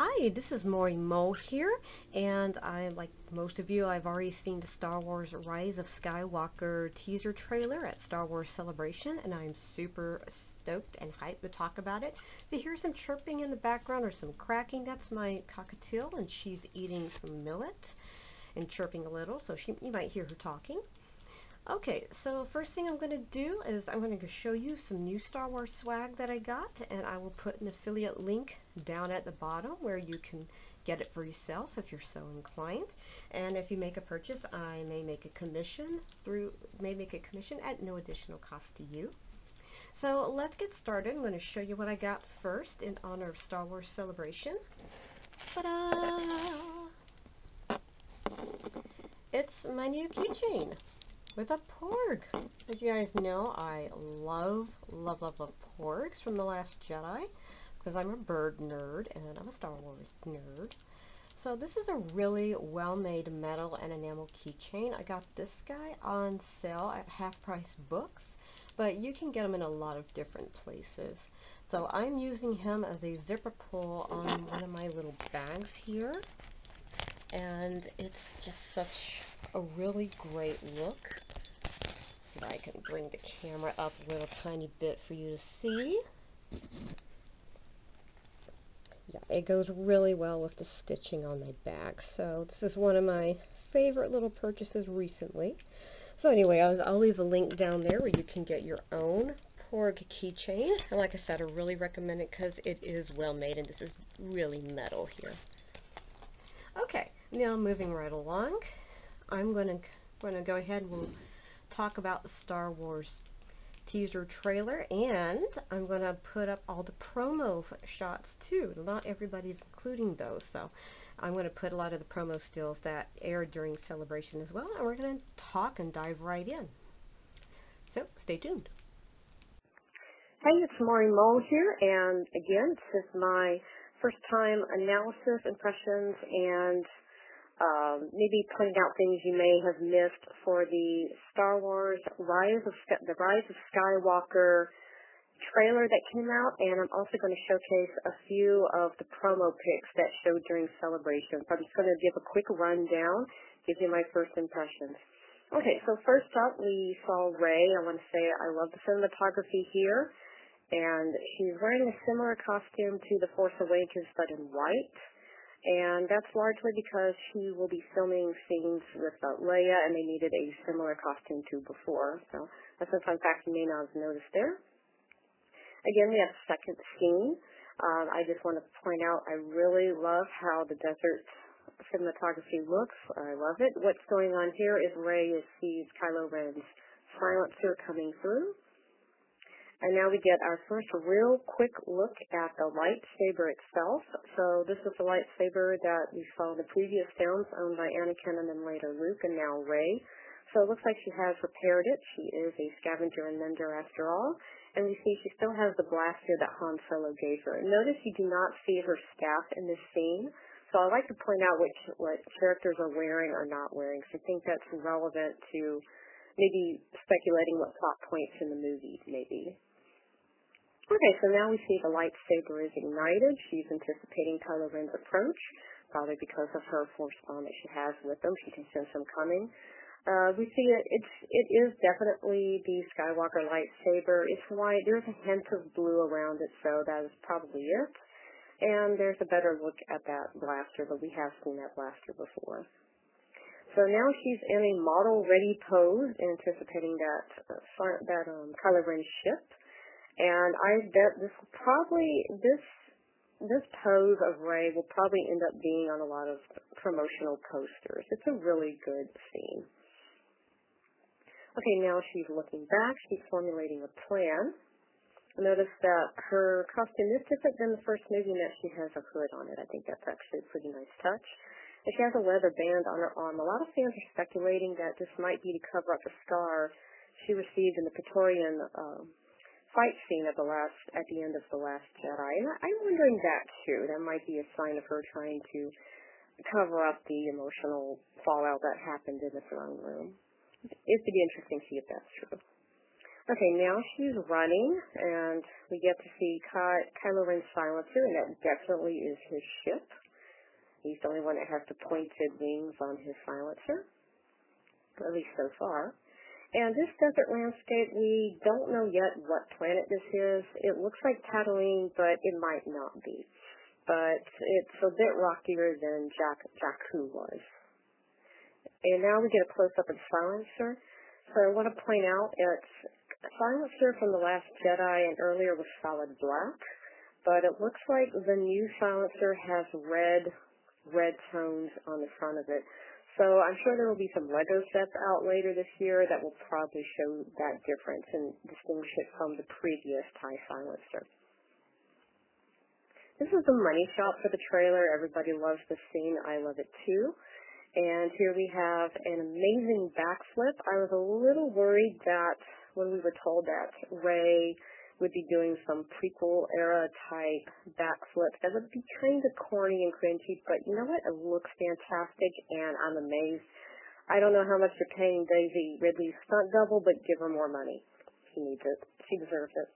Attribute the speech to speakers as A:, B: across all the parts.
A: Hi, this is Maury Mo here, and like most of you, I've already seen the Star Wars Rise of Skywalker teaser trailer at Star Wars Celebration, and I'm super stoked and hyped to talk about it. If you hear some chirping in the background or some cracking, that's my cockatiel, and she's eating some millet and chirping a little, so you might hear her talking. Okay, so first thing I'm going to do is I'm going to show you some new Star Wars swag that I got, and I will put an affiliate link down at the bottom where you can get it for yourself if you're so inclined. And if you make a purchase, I may make a commission at no additional cost to you. So let's get started. I'm going to show you what I got first in honor of Star Wars Celebration. Ta-da! It's my new keychain with a Porg. As you guys know, I love Porgs from The Last Jedi because I'm a bird nerd and I'm a Star Wars nerd. So this is a really well-made metal and enamel keychain. I got this guy on sale at Half Price Books, but you can get them in a lot of different places. So I'm using him as a zipper pull on one of my little bags here, and it's just such a really great look. So I can bring the camera up a little tiny bit for you to see. Yeah, it goes really well with the stitching on my bag. So this is one of my favorite little purchases recently. So anyway, I'll leave a link down there where you can get your own Porg keychain. And like I said, I really recommend it because it is well made, and this is really metal here. Okay, now moving right along, I'm going to go ahead and we'll talk about the Star Wars teaser trailer, and I'm going to put up all the promo shots too. Not everybody's including those, so I'm going to put a lot of the promo stills that aired during Celebration as well, and we're going to talk and dive right in. So stay tuned.
B: Hey, it's Maury Mo here, and again, this is my first time analysis, impressions, and maybe pointing out things you may have missed for the Star Wars Rise of Skywalker trailer that came out, and I'm also going to showcase a few of the promo pics that showed during Celebration. So I'm just going to give a quick rundown, give you my first impressions. Okay, so first up, we saw Rey. I want to say I love the cinematography here, and she's wearing a similar costume to The Force Awakens, but in white. And that's largely because she will be filming scenes with Leia, and they needed a similar costume to before. So that's a fun fact you may not have noticed there. Again, we have a second scene. I just want to point out I really love how the desert cinematography looks. I love it. What's going on here is Rey sees Kylo Ren's silencer coming through. And now we get our first real quick look at the lightsaber itself. So this is the lightsaber that we saw in the previous films, owned by Anakin and then later Luke and now Rey. So it looks like she has repaired it. She is a scavenger and mender after all. And we see she still has the blaster that Han Solo gave her. Notice you do not see her staff in this scene. So I like to point out what characters are wearing or not wearing. So I think that's relevant to maybe speculating what plot points in the movie maybe. Okay, so now we see the lightsaber is ignited. She's anticipating Kylo Ren's approach, probably because of her force bond that she has with him. She can sense him coming. We see that it is definitely the Skywalker lightsaber. It's white. There's a hint of blue around it, so that is probably it. And there's a better look at that blaster, but we have seen that blaster before. So now she's in a model-ready pose, anticipating that Kylo Ren ship. And I bet this pose of Rey will probably end up being on a lot of promotional posters. It's a really good scene. Okay, now she's looking back. She's formulating a plan. Notice that her costume is different than the first movie in that she has a hood on it. I think that's actually a pretty nice touch. And she has a leather band on her arm. A lot of fans are speculating that this might be to cover up the scar she received in the Praetorian fight scene at the end of The Last Jedi. And I'm wondering that too. That might be a sign of her trying to cover up the emotional fallout that happened in the throne room. It'd be interesting to see if that's true. Okay, now she's running, and we get to see Kylo Ren's silencer, and that definitely is his ship. He's the only one that has the pointed wings on his silencer, at least so far. And this desert landscape, we don't know yet what planet this is. It looks like Tatooine, but it might not be. But it's a bit rockier than Jakku was. And now we get a close-up of the silencer. So I want to point out it's silencer from The Last Jedi and earlier was solid black, but it looks like the new silencer has red tones on the front of it. So I'm sure there will be some Lego sets out later this year that will probably show that difference and distinguish it from the previous TIE silencer. This is the money shot for the trailer. Everybody loves the scene. I love it too. And here we have an amazing backflip. I was a little worried that when we were told that Rey would be doing some prequel era type backflip, that would be kind of corny and cringy, but you know what? It looks fantastic, and I'm amazed. I don't know how much you're paying Daisy Ridley's stunt double, but give her more money. She needs it. She deserves it.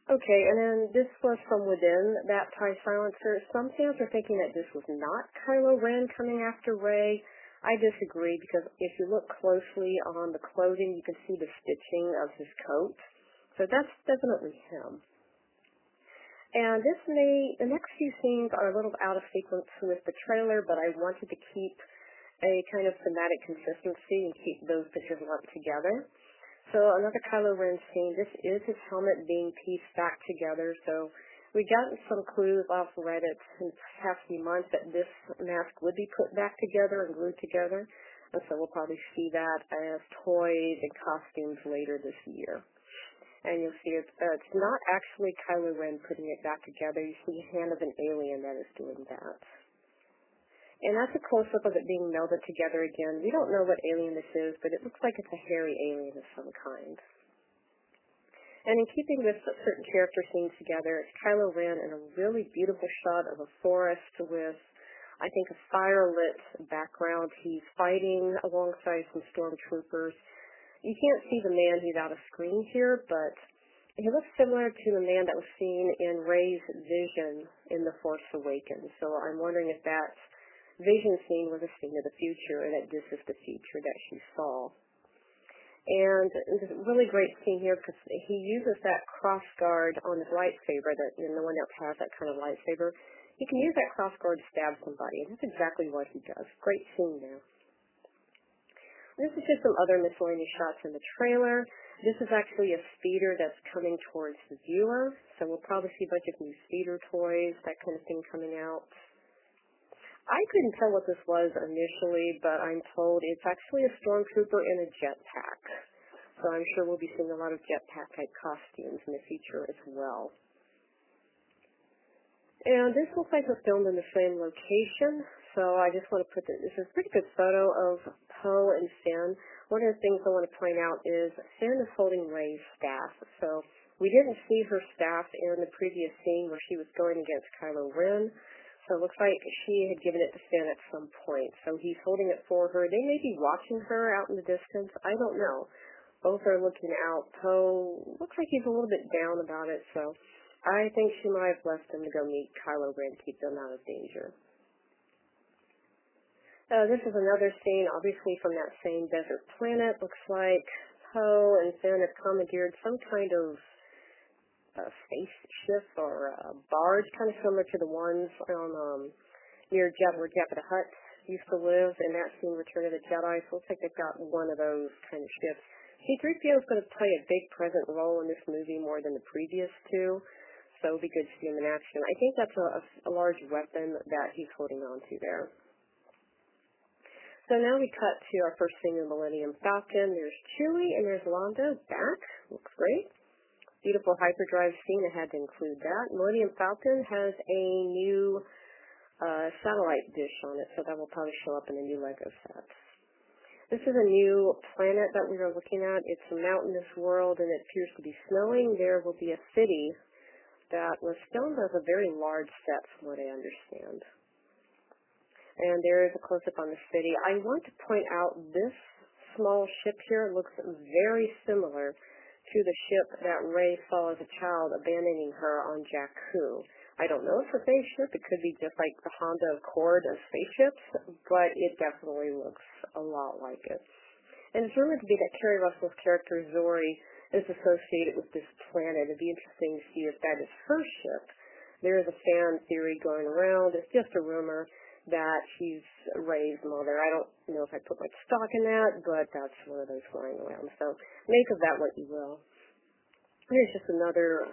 B: Okay, and then this was from within that TIE silencer. Some fans are thinking that this was not Kylo Ren coming after Rey. I disagree, because if you look closely on the clothing, you can see the stitching of his coat. So that's definitely him. And the next few scenes are a little out of sequence with the trailer, but I wanted to keep a kind of thematic consistency and keep those pictures lumped together. So another Kylo Ren scene. This is his helmet being pieced back together. So we got some clues off Reddit in the past few months that this mask would be put back together and glued together. And so we'll probably see that as toys and costumes later this year. And you'll see it's not actually Kylo Ren putting it back together. You see the hand of an alien that is doing that. And that's a close-up of it being melded together again. We don't know what alien this is, but it looks like it's a hairy alien of some kind. And in keeping with certain character scenes together, it's Kylo Ren in a really beautiful shot of a forest with, I think, a fire-lit background. He's fighting alongside some stormtroopers. You can't see the man who's out of screen here, but he looks similar to the man that was seen in Rey's vision in The Force Awakens. So I'm wondering if that vision scene was a scene of the future, and that this is the future that she saw. And it's a really great scene here because he uses that cross guard on his lightsaber, that no one else has that kind of lightsaber. He can use that cross guard to stab somebody, and that's exactly what he does. Great scene there. This is just some other miscellaneous shots in the trailer. This is actually a speeder that's coming towards the viewer, so we'll probably see a bunch of new speeder toys, that kind of thing coming out. I couldn't tell what this was initially, but I'm told it's actually a stormtrooper in a jetpack. So I'm sure we'll be seeing a lot of jetpack-type costumes in the future as well. And this looks like it's filmed in the same location, so I just want to put this is a pretty good photo of Poe and Finn. One of the things I want to point out is Finn is holding Rey's staff. So we didn't see her staff in the previous scene where she was going against Kylo Ren. So it looks like she had given it to Finn at some point. So he's holding it for her. They may be watching her out in the distance. I don't know. Both are looking out. Poe looks like he's a little bit down about it, so I think she might have left him to go meet Kylo Ren to keep them out of danger. This is another scene, obviously from that same desert planet. Looks like Poe and Finn have commandeered some kind of spaceship or barge, kind of similar to the ones on near where Jabba the Hutt used to live in that scene, Return of the Jedi. So it looks like they've got one of those kind of ships. C-3PO is going to play a big present role in this movie more than the previous two, so it'll be good to see him in action. I think that's a large weapon that he's holding on to there. So now we cut to our first scene in Millennium Falcon. There's Chewie and there's Lando back. Looks great. Beautiful hyperdrive scene. I had to include that. Millennium Falcon has a new satellite dish on it, so that will probably show up in the new Lego set. This is a new planet that we are looking at. It's a mountainous world, and it appears to be snowing. There will be a city that was filmed as a very large set, from what I understand. And there is a close-up on the city. I want to point out this small ship here looks very similar to the ship that Rey saw as a child abandoning her on Jakku. I don't know if it's a spaceship. It could be just like the Honda Accord of spaceships, but it definitely looks a lot like it. And it's rumored to be that Kerry Russell's character Zori is associated with this planet. It'd be interesting to see if that is her ship. There is a fan theory going around. It's just a rumor that she's Rey's mother. I don't know if I put much stock in that, but that's one of those flying around. So make of that what you will. Here's just another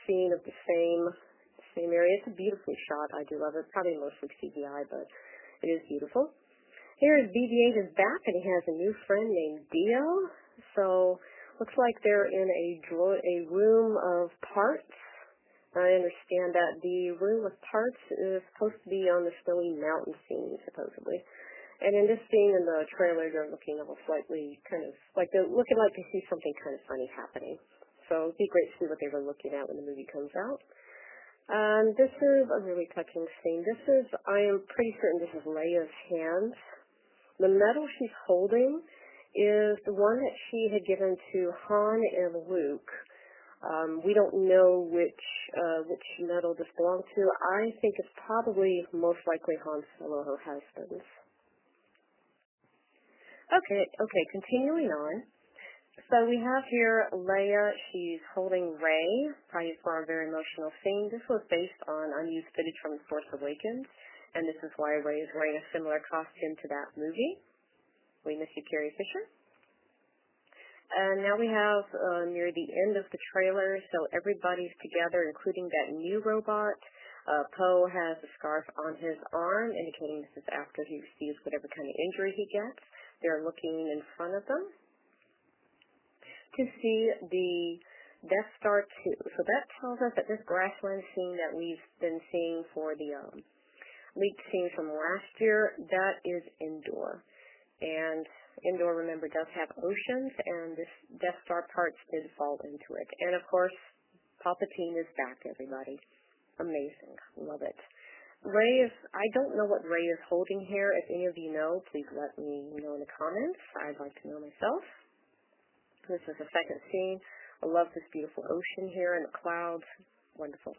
B: scene of the same area. It's a beautifully shot. I do love it. Probably mostly CGI, but it is beautiful. Here BB-8 is back, and he has a new friend named Dio. So looks like they're in a room of parts. I understand that the room with parts is supposed to be on the snowy mountain scene, supposedly. And in this scene in the trailer, they're looking all slightly they're looking like they see something kind of funny happening. So it'd be great to see what they were looking at when the movie comes out. This is a really touching scene. I am pretty certain this is Leia's hands. The medal she's holding is the one that she had given to Han and Luke. We don't know which medal this belongs to. I think it's probably most likely Han Solo, her husband's. Okay, continuing on. So we have here Leia. She's holding Rey, probably for a very emotional scene. This was based on unused footage from The Force Awakens, and this is why Rey is wearing a similar costume to that movie. We miss you, Carrie Fisher. And now we have near the end of the trailer, so everybody's together, including that new robot. Poe has a scarf on his arm, indicating this is after he receives whatever kind of injury he gets. They're looking in front of them to see the Death Star 2. So that tells us that this grassland scene that we've been seeing for the leaked scene from last year, that is Endor. And Endor, remember, does have oceans, and this Death Star parts did fall into it. And, of course, Palpatine is back, everybody. Amazing. Love it. I don't know what Rey is holding here. If any of you know, please let me know in the comments. I'd like to know myself. This is the second scene. I love this beautiful ocean here and the clouds. Wonderful.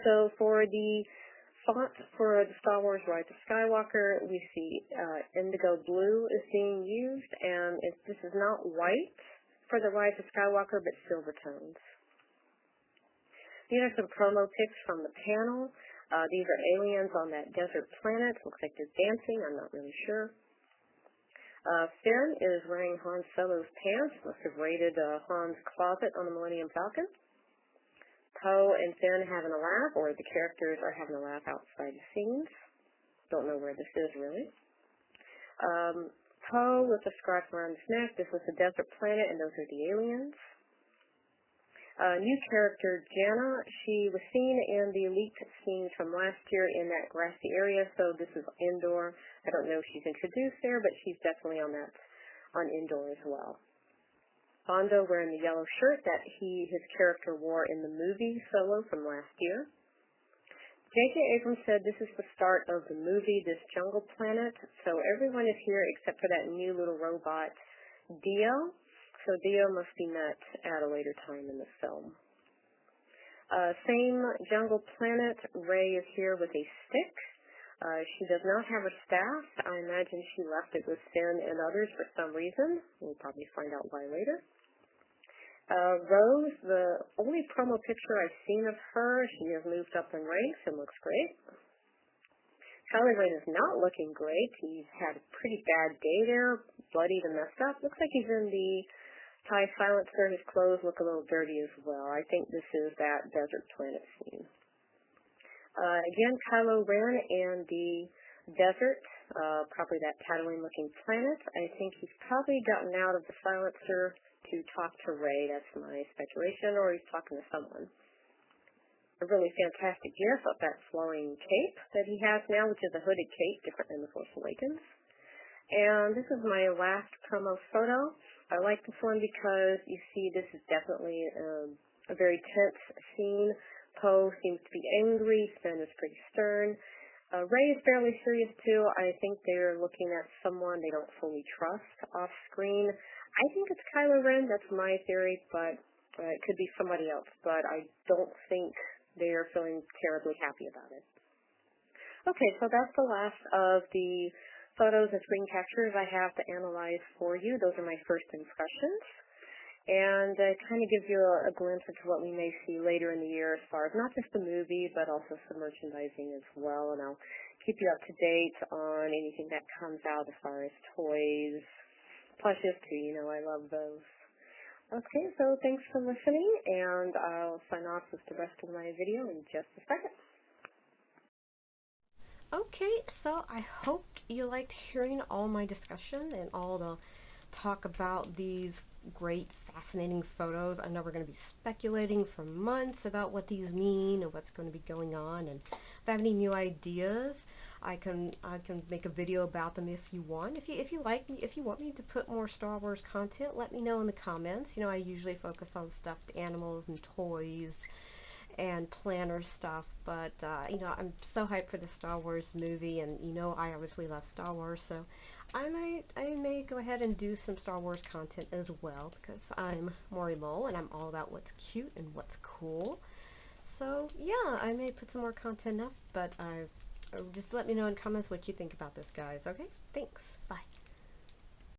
B: So for the font for the Star Wars Rise of Skywalker, we see indigo blue is being used, and this is not white for the Rise of Skywalker, but silver tones. These are some promo pics from the panel. These are aliens on that desert planet. Looks like they're dancing. I'm not really sure. Finn is wearing Han Solo's pants. Must have raided Han's closet on the Millennium Falcon. Poe and Finn having a laugh, or the characters are having a laugh outside the scenes. Don't know where this is, really. Poe with a scarf around his neck. This was the desert planet, and those are the aliens. New character, Janna. She was seen in the leaked scenes from last year in that grassy area, so this is Endor. I don't know if she's introduced there, but she's definitely on Endor as well. Hondo wearing the yellow shirt that his character wore in the movie Solo from last year. J.J. Abrams said this is the start of the movie, this jungle planet. So everyone is here except for that new little robot, Dio. So Dio must be met at a later time in the film. Same jungle planet. Rey is here with a stick. She does not have her staff. I imagine she left it with Finn and others for some reason. We'll probably find out why later. Rose, the only promo picture I've seen of her, she has moved up in ranks and looks great. Kylo Ren is not looking great. He's had a pretty bad day there, bloodied and messed up. Looks like he's in the TIE silencer. His clothes look a little dirty as well. I think this is that desert planet scene. Again, Kylo Ren and the desert, probably that Tatooine-looking planet. I think he's probably gotten out of the silencer to talk to Rey. That's my speculation, or he's talking to someone. A really fantastic gif of that flowing cape that he has now, which is a hooded cape, different than The Force Awakens. And this is my last promo photo. I like this one because you see this is definitely a very tense scene. Poe seems to be angry. Finn is pretty stern. Rey is fairly serious too. I think they're looking at someone they don't fully trust off screen. I think it's Kylo Ren. That's my theory, but it could be somebody else. But I don't think they're feeling terribly happy about it. Okay, so that's the last of the photos and screen captures I have to analyze for you. Those are my first impressions. And it kind of gives you a glimpse into what we may see later in the year as far as not just the movie, but also some merchandising as well. And I'll keep you up to date on anything that comes out as far as toys, plushes too. You know, I love those. Okay, so thanks for listening, and I'll sign off with the rest of my video in just a second.
A: Okay, so I hoped you liked hearing all my discussion and all the talk about these great, fascinating photos. I know we're going to be speculating for months about what these mean and what's going to be going on. And if I have any new ideas, I can make a video about them if you want. If you want me to put more Star Wars content, let me know in the comments. You know, I usually focus on stuffed animals and toys and planner stuff, but you know, I'm so hyped for the Star Wars movie, and you know, I obviously love Star Wars, so I may go ahead and do some Star Wars content as well, because I'm Maury Mole and I'm all about what's cute and what's cool. So yeah, I may put some more content up, but just let me know in comments what you think about this, guys. Okay, thanks, bye.